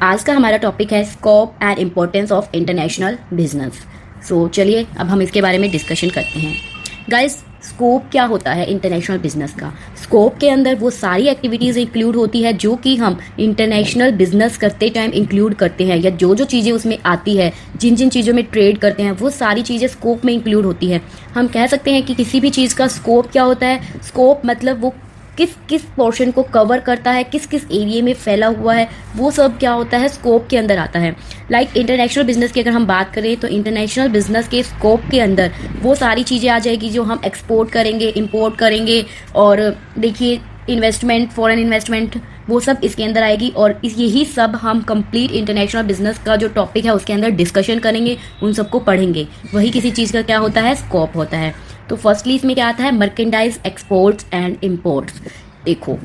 आज का हमारा टॉपिक है scope and importance of international business. So चलिए अब हम इसके बारे में डिस्कशन करते हैं। गाइस, स्कोप क्या होता है इंटरनेशनल बिजनेस का? स्कोप के अंदर वो सारी एक्टिविटीज़ इंक्लूड होती है जो कि हम इंटरनेशनल बिजनेस करते टाइम इंक्लूड करते हैं, या जो जो चीज़ें उसमें आती है, जिन जिन चीज़ों में ट्रेड करते हैं, वो सारी चीज़ें स्कोप में इंक्लूड होती है। हम कह सकते हैं कि किसी भी चीज़ का स्कोप क्या होता है। स्कोप मतलब वो किस किस पोर्शन को कवर करता है, किस किस एरिया में फैला हुआ है, वो सब क्या होता है, स्कोप के अंदर आता है। लाइक इंटरनेशनल बिजनेस की अगर हम बात करें तो इंटरनेशनल बिजनेस के स्कोप के अंदर वो सारी चीज़ें आ जाएगी जो हम एक्सपोर्ट करेंगे, इंपोर्ट करेंगे, और देखिए इन्वेस्टमेंट, फॉरेन इन्वेस्टमेंट, वो सब इसके अंदर आएगी। और यही सब हम कंप्लीट इंटरनेशनल बिजनेस का जो टॉपिक है उसके अंदर डिस्कशन करेंगे, उन सबको पढ़ेंगे। वही किसी चीज़ का क्या होता है, स्कोप होता है। तो फर्स्टली इसमें क्या आता है, मर्केंडाइज, एक्सपोर्ट्स एंड इंपोर्ट्स। देखो,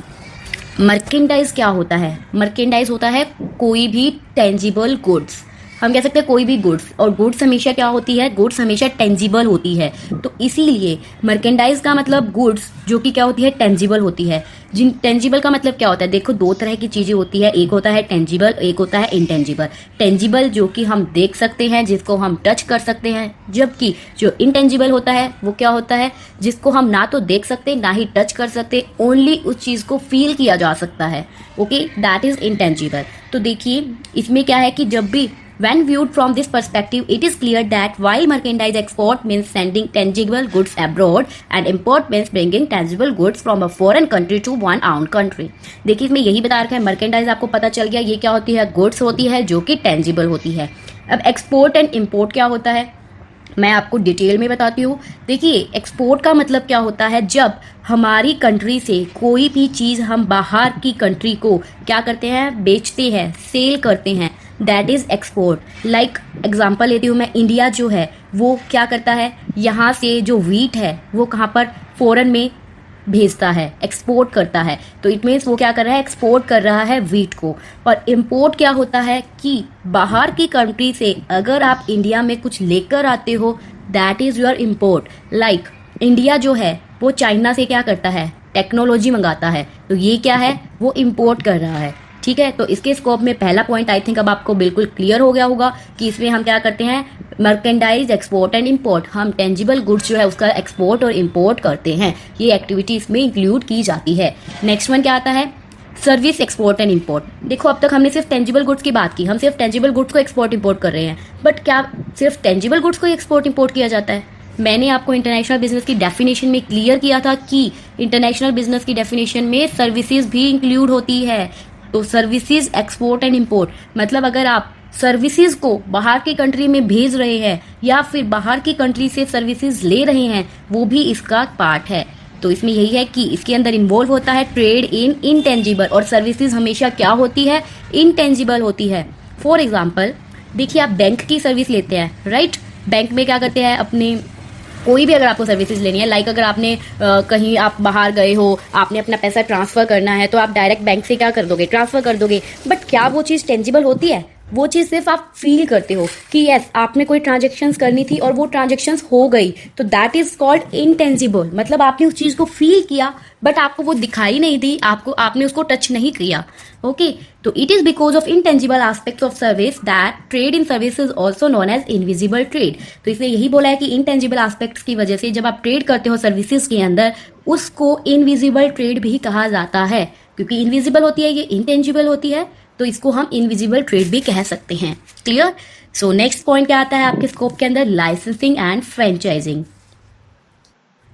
मर्केंडाइज क्या होता है? मर्केंडाइज होता है कोई भी टेंजिबल गुड्स। हम कह सकते हैं कोई भी गुड्स, और गुड्स हमेशा क्या होती है, गुड्स हमेशा टेंजिबल होती है। तो इसीलिए मर्केंडाइज का मतलब गुड्स जो कि क्या होती है, टेंजिबल होती है। जिन टेंजिबल का मतलब क्या होता है, देखो दो तरह की चीज़ें होती है, एक होता है टेंजिबल, एक होता है इनटेंजिबल। टेंजिबल जो कि हम देख सकते हैं, जिसको हम टच कर सकते हैं, जबकि जो इनटेंजिबल होता है वो क्या होता है, जिसको हम ना तो देख सकते ना ही टच कर सकते, ओनली उस चीज़ को फील किया जा सकता है। Okay, that is intangible. तो देखिए इसमें क्या है कि जब भी when viewed from this perspective, it is clear that while merchandise export means sending tangible goods abroad and import means bringing tangible goods from a foreign country to one own country। देखिए इसमें यही बता रखा है, merchandise आपको पता चल गया ये क्या होती है, गुड्स होती है जो कि टेंजिबल होती है। अब एक्सपोर्ट एंड इम्पोर्ट क्या होता है, मैं आपको डिटेल में बताती हूँ। देखिए एक्सपोर्ट का मतलब क्या होता है, जब हमारी कंट्री से कोई भी चीज़ हम बाहर की कंट्री को क्या करते हैं, बेचते हैं, सेल करते हैं, that is export. Like example लेती हूँ मैं, इंडिया जो है वो क्या करता है, यहाँ से जो व्हीट है वो कहाँ पर, फॉरेन में भेजता है, एक्सपोर्ट करता है। तो इट मीन्स वो क्या कर रहा है, एक्सपोर्ट कर रहा है व्हीट को। और इम्पोर्ट क्या होता है कि बाहर की कंट्री से अगर आप इंडिया में कुछ लेकर आते हो, that is your import. Like India जो है वो चाइना से क्या करता है, टेक्नोलॉजी मंगाता है, तो ये क्या है, वो इम्पोर्ट कर रहा है। ठीक है, तो इसके स्कोप में पहला पॉइंट आई थिंक अब आपको बिल्कुल क्लियर हो गया होगा कि इसमें हम क्या करते हैं, मर्केंडाइज, एक्सपोर्ट एंड इंपोर्ट। हम टेंजिबल गुड्स जो है उसका एक्सपोर्ट और इंपोर्ट करते हैं, ये एक्टिविटी इसमें इंक्लूड की जाती है। नेक्स्ट वन क्या आता है, सर्विस एक्सपोर्ट एंड इंपोर्ट। देखो अब तक हमने सिर्फ टेंजिबल गुड्स की बात की, हम सिर्फ टेंजिबल गुड्स को एक्सपोर्ट इंपोर्ट कर रहे हैं, बट क्या सिर्फ टेंजिबल गुड्स को एक्सपोर्ट इंपोर्ट किया जाता है? मैंने आपको इंटरनेशनल बिजनेस की डेफिनेशन में क्लियर किया था कि इंटरनेशनल बिजनेस की डेफिनेशन में सर्विसेज भी इंक्लूड होती है। तो सर्विसेज एक्सपोर्ट एंड इंपोर्ट मतलब अगर आप सर्विसेज को बाहर की कंट्री में भेज रहे हैं या फिर बाहर की कंट्री से सर्विसेज ले रहे हैं, वो भी इसका पार्ट है। तो इसमें यही है कि इसके अंदर इन्वॉल्व होता है ट्रेड इन इनटेंजिबल, और सर्विसेज हमेशा क्या होती है, इनटेंजिबल होती है। फॉर एग्जाम्पल देखिए, आप बैंक की सर्विस लेते हैं, राइट। बैंक में क्या करते हैं, अपने कोई भी अगर आपको सर्विसेज लेनी है, लाइक अगर आपने कहीं आप बाहर गए हो, आपने अपना पैसा ट्रांसफ़र करना है, तो आप डायरेक्ट बैंक से क्या कर दोगे, ट्रांसफ़र कर दोगे। बट क्या वो चीज़ टेंजिबल होती है? वो चीज़ सिर्फ आप फील करते हो कि यस आपने कोई ट्रांजेक्शन्स करनी थी और वो ट्रांजेक्शन्स हो गई, तो दैट इज़ कॉल्ड इनटेंजिबल। मतलब आपने उस चीज़ को फील किया बट आपको वो दिखाई नहीं दी, आपने उसको टच नहीं किया। ओके, तो it is because of intangible aspects of service that trade in services also known as invisible trade. तो इसने यही बोला है कि इनटेंजिबल एस्पेक्ट्स की वजह से जब आप ट्रेड करते हो सर्विसेज के अंदर, उसको इनविजिबल ट्रेड भी कहा जाता है, क्योंकि इनविजिबल होती है, ये इनटेंजिबल होती है, तो इसको हम इनविजिबल ट्रेड भी कह सकते हैं। क्लियर? सो नेक्स्ट पॉइंट क्या आता है आपके स्कोप के अंदर, लाइसेंसिंग एंड फ्रेंचाइजिंग।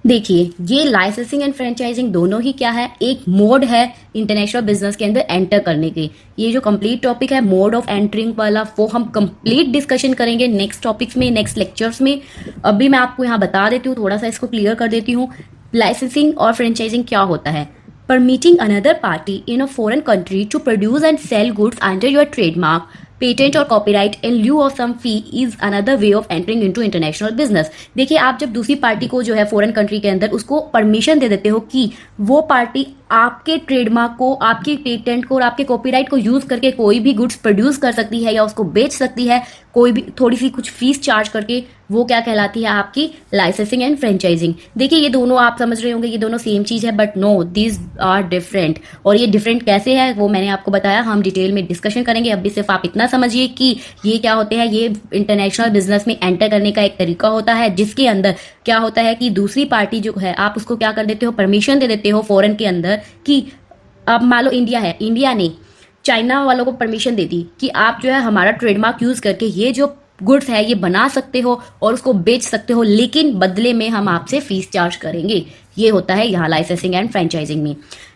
देखिए ये लाइसेंसिंग एंड फ्रेंचाइजिंग दोनों ही क्या है, एक मोड है इंटरनेशनल बिजनेस के अंदर एंटर करने के। ये जो कंप्लीट टॉपिक है मोड ऑफ एंटरिंग वाला, वो हम कंप्लीट डिस्कशन करेंगे नेक्स्ट टॉपिक्स में, नेक्स्ट लेक्चर्स में। अभी मैं आपको यहाँ बता देती हूँ, थोड़ा सा इसको क्लियर कर देती हूँ। लाइसेंसिंग और फ्रेंचाइजिंग क्या होता है, permitting another party in a foreign country to produce and sell goods under your trademark, patent और copyright in lieu of some fee is another way of entering into international business। देखिए आप जब दूसरी party को जो है foreign country के अंदर उसको परमिशन दे देते हो कि वो पार्टी आपके ट्रेडमार्क को, आपके पेटेंट को और आपके कॉपीराइट को यूज करके कोई भी गुड्स प्रोड्यूस कर सकती है या उसको बेच सकती है, कोई भी थोड़ी सी कुछ फीस चार्ज करके, वो क्या कहलाती है आपकी लाइसेंसिंग एंड फ्रेंचाइजिंग। देखिए ये दोनों आप समझ रहे होंगे ये दोनों सेम चीज है, but no, these are different. और ये डिफरेंट कैसे है वो मैंने आपको बताया, हम डिटेल में डिस्कशन करेंगे। अभी सिर्फ आप इतना समझिए कि ये क्या होते हैं, ये इंटरनेशनल बिजनेस में एंटर करने का एक तरीका होता है, जिसके अंदर क्या होता है कि दूसरी पार्टी जो है, आप उसको क्या कर देते हो, परमिशन दे देते हो फॉरेन के अंदर कि अब मान लो इंडिया है, इंडिया ने चाइना वालों को परमिशन दे दी कि आप जो है हमारा ट्रेडमार्क यूज करके ये जो गुड्स है ये बना सकते हो और उसको बेच सकते हो, लेकिन बदले में हम आपसे फीस चार्ज करेंगे। ये होता है यहाँ लाइसेंसिंग एंड फ्रेंचाइजिंग में।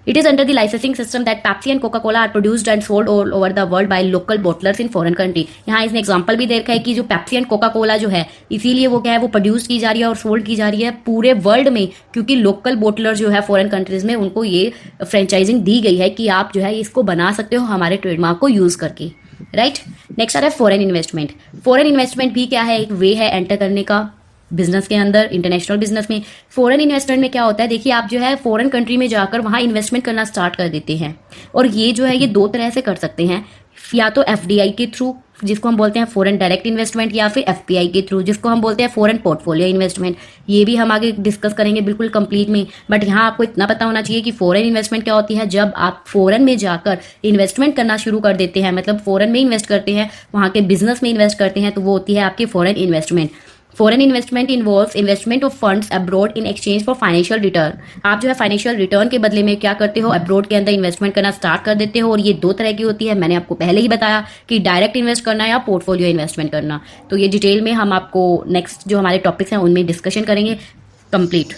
It is under the licensing system that Pepsi and Coca Cola are produced and sold all over the world by local bottlers in foreign country. यहाँ इसने एग्जांपल भी दे रखा है कि जो पेप्सी एंड कोका कोला जो है, इसीलिए वो क्या है, वो प्रोड्यूस की जा रही है और सोल्ड की जा रही है पूरे वर्ल्ड में, क्योंकि लोकल बॉटलर जो है फॉरेन कंट्रीज में, उनको ये फ्रेंचाइजिंग दी गई है कि आप जो है इसको बना सकते हो हमारे ट्रेडमार्क को यूज करके। राइट, नेक्स्ट आ रहा है फॉरेन इन्वेस्टमेंट। फॉरेन इन्वेस्टमेंट भी क्या है, एक वे है एंटर करने का बिजनेस के अंदर, इंटरनेशनल बिजनेस में। फॉरेन इन्वेस्टमेंट में क्या होता है, देखिए आप जो है फॉरेन कंट्री में जाकर वहां इन्वेस्टमेंट करना स्टार्ट कर देते हैं, और ये जो है ये दो तरह से कर सकते हैं, या तो एफडीआई के थ्रू जिसको हम बोलते हैं फॉरेन डायरेक्ट इन्वेस्टमेंट, या फिर एफपीआई के थ्रू जिसको हम बोलते हैं फॉरेन पोर्टफोलियो इन्वेस्टमेंट। ये भी हम आगे डिस्कस करेंगे बिल्कुल कंप्लीट में, बट यहाँ आपको इतना पता होना चाहिए कि फॉरेन इन्वेस्टमेंट क्या होती है। जब आप फॉरेन में जाकर इन्वेस्टमेंट करना शुरू कर देते हैं, मतलब फॉरेन में इन्वेस्ट करते हैं, वहाँ के बिजनेस में इन्वेस्ट करते हैं, तो वो होती है आपकी foreign investment. Foreign investment involves investment of funds abroad in exchange for financial return. आप जो है फाइनेंशियल रिटर्न के बदले में क्या करते हो, अब्रॉड के अंदर इन्वेस्टमेंट करना स्टार्ट कर देते हो। और ये दो तरह की होती है, मैंने आपको पहले ही बताया कि डायरेक्ट इन्वेस्ट करना या पोर्टफोलियो इन्वेस्टमेंट करना। तो ये डिटेल में हम आपको नेक्स्ट जो हमारे टॉपिक्स हैं उनमें डिस्कशन करेंगे कंप्लीट।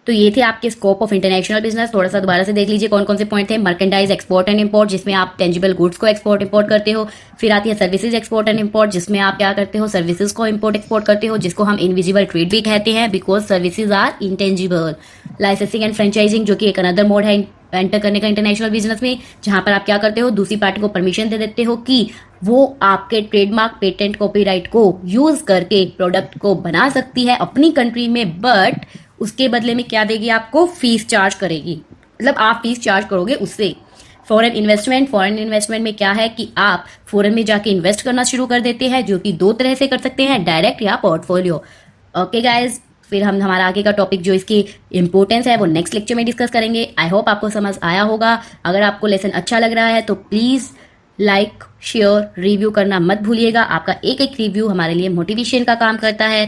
तो ये थे आपके स्कोप ऑफ इंटरनेशनल बिजनेस। थोड़ा सा दोबारा से देख लीजिए कौन कौन से पॉइंट थे। मर्केंडाइज एक्सपोर्ट एंड इंपोर्ट, जिसमें आप टेंजिबल गुड्स को एक्सपोर्ट इंपोर्ट करते हो। फिर आती है सर्विसेज एक्सपोर्ट एंड इंपोर्ट, जिसमें आप क्या करते हो, सर्विसेज को इंपोर्ट एक्सपोर्ट करते हो, जिसको हम इनविजिबल ट्रेड भी कहते हैं, because services are intangible. Licensing and franchising, जो कि एक अनदर मोड है एंटर करने का इंटरनेशनल बिजनेस में, जहां पर आप क्या करते हो, दूसरी पार्टी को परमिशन दे देते हो कि वो आपके ट्रेडमार्क, पेटेंट, कॉपीराइट को यूज करके प्रोडक्ट को बना सकती है अपनी कंट्री में, बट उसके बदले में क्या देगी, आपको फीस चार्ज करेगी, मतलब आप फीस चार्ज करोगे उससे। फॉरेन इन्वेस्टमेंट में क्या है कि आप फॉरेन में जाके इन्वेस्ट करना शुरू कर देते हैं, जो कि दो तरह से कर सकते हैं, डायरेक्ट या पोर्टफोलियो। ओके गाइज, फिर हम हमारा आगे का टॉपिक जो इसकी इंपॉर्टेंस है वो नेक्स्ट लेक्चर में डिस्कस करेंगे। आई होप आपको समझ आया होगा। अगर आपको लेसन अच्छा लग रहा है तो प्लीज़ लाइक, शेयर, रिव्यू करना मत भूलिएगा। आपका एक एक रिव्यू हमारे लिए मोटिवेशन का काम करता है।